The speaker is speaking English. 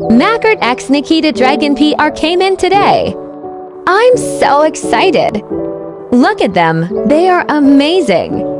Makartt X Nikita Dragun PR came in today. I'm so excited. Look at them, they are amazing.